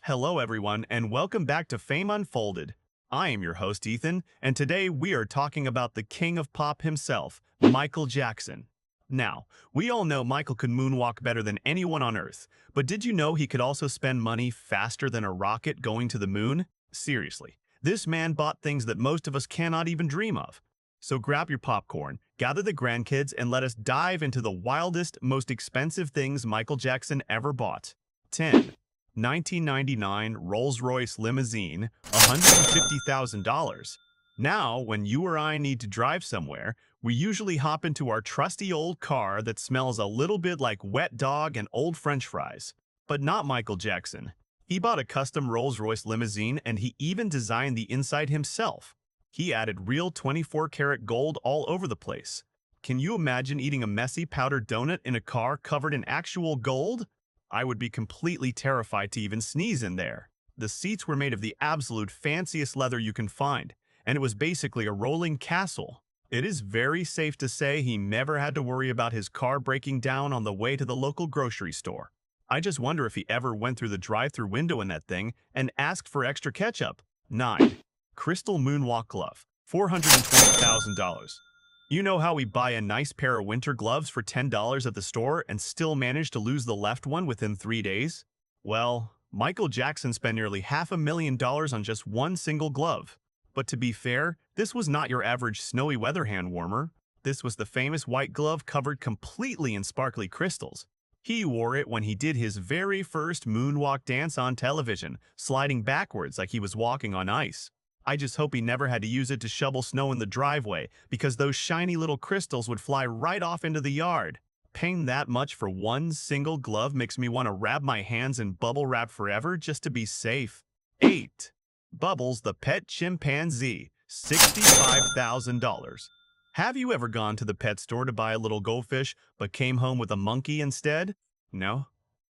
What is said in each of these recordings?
Hello, everyone, and welcome back to Fame Unfolded. I am your host, Ethan, and today we are talking about the king of pop himself, Michael Jackson. Now, we all know Michael could moonwalk better than anyone on Earth, but did you know he could also spend money faster than a rocket going to the moon? Seriously, this man bought things that most of us cannot even dream of. So grab your popcorn, gather the grandkids, and let us dive into the wildest, most expensive things Michael Jackson ever bought. 10. 1999 Rolls-Royce limousine, $150,000. Now, when you or I need to drive somewhere, we usually hop into our trusty old car that smells a little bit like wet dog and old French fries. But not Michael Jackson. He bought a custom Rolls-Royce limousine and he even designed the inside himself. He added real 24-karat gold all over the place. Can you imagine eating a messy powdered donut in a car covered in actual gold? I would be completely terrified to even sneeze in there. The seats were made of the absolute fanciest leather you can find, and it was basically a rolling castle. It is very safe to say he never had to worry about his car breaking down on the way to the local grocery store. I just wonder if he ever went through the drive-thru window in that thing and asked for extra ketchup. 9. Crystal Moonwalk Glove, $420,000. You know how we buy a nice pair of winter gloves for $10 at the store and still manage to lose the left one within 3 days? Well, Michael Jackson spent nearly $500,000 on just one single glove. But to be fair, this was not your average snowy weather hand warmer. This was the famous white glove covered completely in sparkly crystals. He wore it when he did his very first moonwalk dance on television, sliding backwards like he was walking on ice. I just hope he never had to use it to shovel snow in the driveway, because those shiny little crystals would fly right off into the yard. Paying that much for one single glove makes me want to wrap my hands in bubble wrap forever just to be safe. 8. Bubbles the pet chimpanzee, $65,000. Have you ever gone to the pet store to buy a little goldfish, but came home with a monkey instead? No?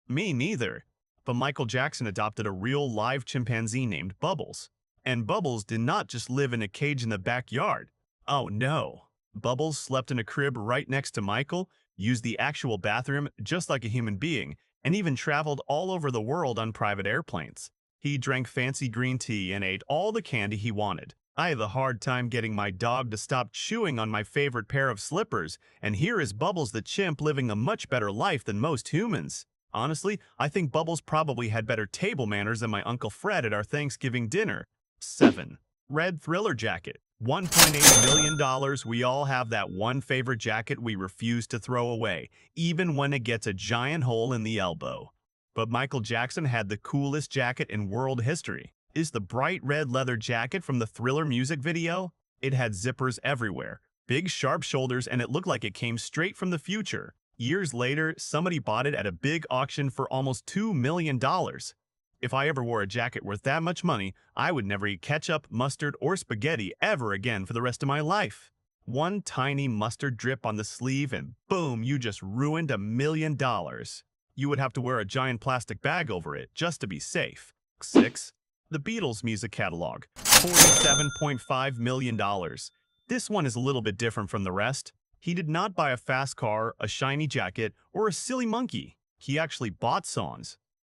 Me neither. But Michael Jackson adopted a real live chimpanzee named Bubbles. And Bubbles did not just live in a cage in the backyard. Oh no. Bubbles slept in a crib right next to Michael, used the actual bathroom just like a human being, and even traveled all over the world on private airplanes. He drank fancy green tea and ate all the candy he wanted. I have a hard time getting my dog to stop chewing on my favorite pair of slippers, and here is Bubbles the chimp living a much better life than most humans. Honestly, I think Bubbles probably had better table manners than my Uncle Fred at our Thanksgiving dinner. 7. Red Thriller Jacket, $1.8 million. We all have that one favorite jacket we refuse to throw away, even when it gets a giant hole in the elbow. But Michael Jackson had the coolest jacket in world history. Is the bright red leather jacket from the Thriller music video? It had zippers everywhere, big sharp shoulders, and it looked like it came straight from the future. Years later, somebody bought it at a big auction for almost $2 million. If I ever wore a jacket worth that much money, I would never eat ketchup, mustard, or spaghetti ever again for the rest of my life. One tiny mustard drip on the sleeve and boom, you just ruined $1 million. You would have to wear a giant plastic bag over it just to be safe. 6. The Beatles music catalog, $47.5 million. This one is a little bit different from the rest. He did not buy a fast car, a shiny jacket, or a silly monkey. He actually bought songs.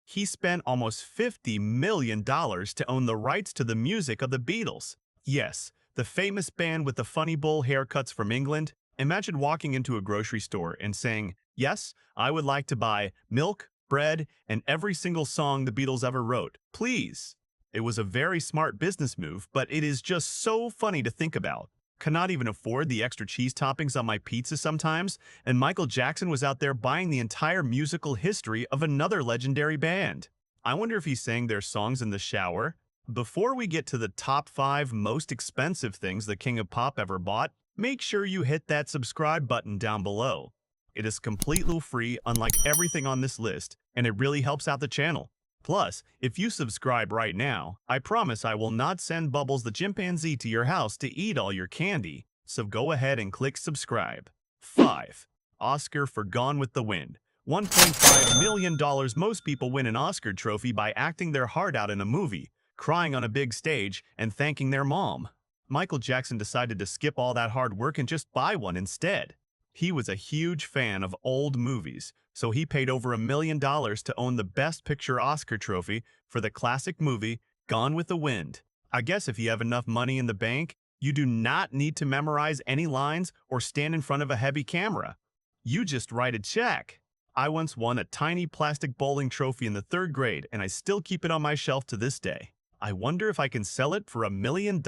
He spent almost $50 million to own the rights to the music of the Beatles. Yes, the famous band with the funny bowl haircuts from England. Imagine walking into a grocery store and saying, "Yes, I would like to buy milk, bread, and every single song the Beatles ever wrote, please." It was a very smart business move, but it is just so funny to think about. Cannot even afford the extra cheese toppings on my pizza sometimes, and Michael Jackson was out there buying the entire musical history of another legendary band. I wonder if he sang their songs in the shower. Before we get to the top 5 most expensive things the King of Pop ever bought, make sure you hit that subscribe button down below. It is completely free, unlike everything on this list, and it really helps out the channel. Plus, if you subscribe right now, I promise I will not send Bubbles the chimpanzee to your house to eat all your candy, so go ahead and click subscribe. 5. Oscar for Gone with the Wind, $1.5 million. Most people win an Oscar trophy by acting their heart out in a movie, crying on a big stage, and thanking their mom. Michael Jackson decided to skip all that hard work and just buy one instead. He was a huge fan of old movies, so he paid over $1 million to own the Best Picture Oscar trophy for the classic movie Gone with the Wind. I guess if you have enough money in the bank, you do not need to memorize any lines or stand in front of a heavy camera. You just write a check. I once won a tiny plastic bowling trophy in the 3rd grade, and I still keep it on my shelf to this day. I wonder if I can sell it for $1 million?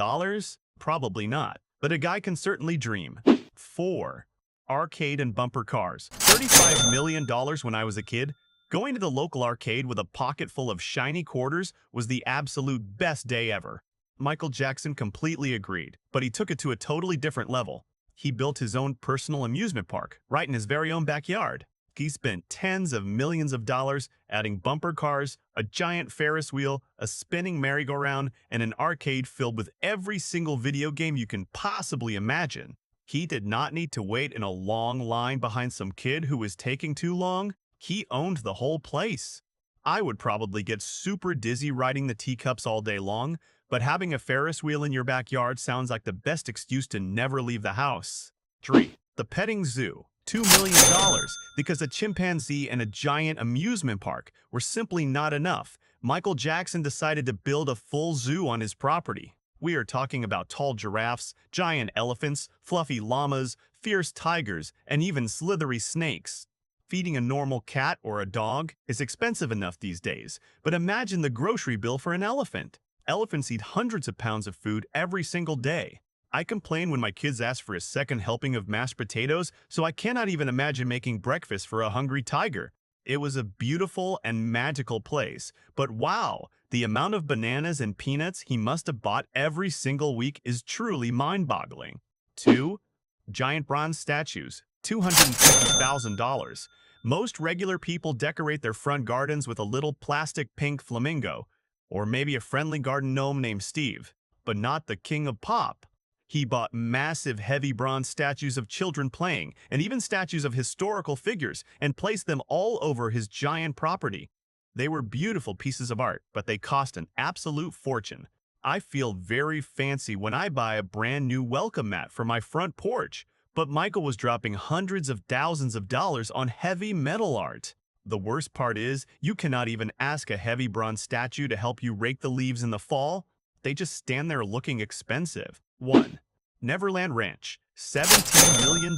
Probably not, but a guy can certainly dream. 4. Arcade and bumper cars. $35 million when I was a kid. Going to the local arcade with a pocket full of shiny quarters was the absolute best day ever. Michael Jackson completely agreed, but he took it to a totally different level. He built his own personal amusement park right in his very own backyard. He spent tens of millions of dollars adding bumper cars, a giant Ferris wheel, a spinning merry-go-round, and an arcade filled with every single video game you can possibly imagine. He did not need to wait in a long line behind some kid who was taking too long. He owned the whole place. I would probably get super dizzy riding the teacups all day long, but having a Ferris wheel in your backyard sounds like the best excuse to never leave the house. 3. The petting zoo. $2 million because a chimpanzee and a giant amusement park were simply not enough. Michael Jackson decided to build a full zoo on his property. We are talking about tall giraffes, giant elephants, fluffy llamas, fierce tigers, and even slithery snakes. Feeding a normal cat or a dog is expensive enough these days, but imagine the grocery bill for an elephant. Elephants eat hundreds of pounds of food every single day. I complain when my kids ask for a second helping of mashed potatoes, so I cannot even imagine making breakfast for a hungry tiger. It was a beautiful and magical place, but wow, the amount of bananas and peanuts he must have bought every single week is truly mind-boggling. 2. Giant bronze statues. $250,000. Most regular people decorate their front gardens with a little plastic pink flamingo, or maybe a friendly garden gnome named Steve, but not the king of pop. He bought massive, heavy bronze statues of children playing, and even statues of historical figures, and placed them all over his giant property. They were beautiful pieces of art, but they cost an absolute fortune. I feel very fancy when I buy a brand new welcome mat for my front porch, but Michael was dropping hundreds of thousands of dollars on heavy metal art. The worst part is, you cannot even ask a heavy bronze statue to help you rake the leaves in the fall. They just stand there looking expensive. 1. Neverland Ranch. $17 million.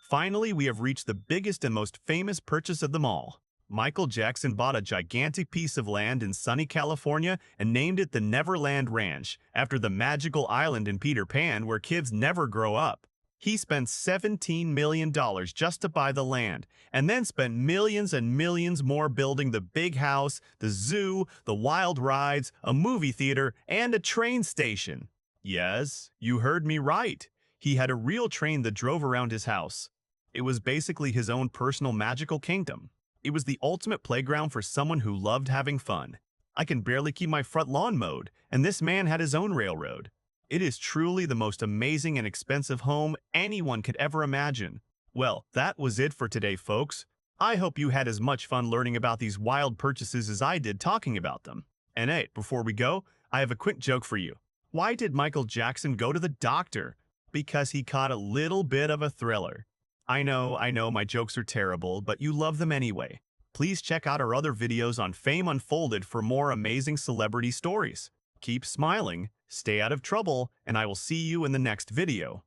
Finally, we have reached the biggest and most famous purchase of them all. Michael Jackson bought a gigantic piece of land in sunny California and named it the Neverland Ranch, after the magical island in Peter Pan where kids never grow up. He spent $17 million just to buy the land, and then spent millions and millions more building the big house, the zoo, the wild rides, a movie theater, and a train station. Yes, you heard me right. He had a real train that drove around his house. It was basically his own personal magical kingdom. It was the ultimate playground for someone who loved having fun. I can barely keep my front lawn mowed, and this man had his own railroad. It is truly the most amazing and expensive home anyone could ever imagine. Well, that was it for today, folks. I hope you had as much fun learning about these wild purchases as I did talking about them. And hey, before we go, I have a quick joke for you. Why did Michael Jackson go to the doctor? Because he caught a little bit of a thriller. I know, my jokes are terrible, but you love them anyway. Please check out our other videos on Fame Unfolded for more amazing celebrity stories. Keep smiling, stay out of trouble, and I will see you in the next video.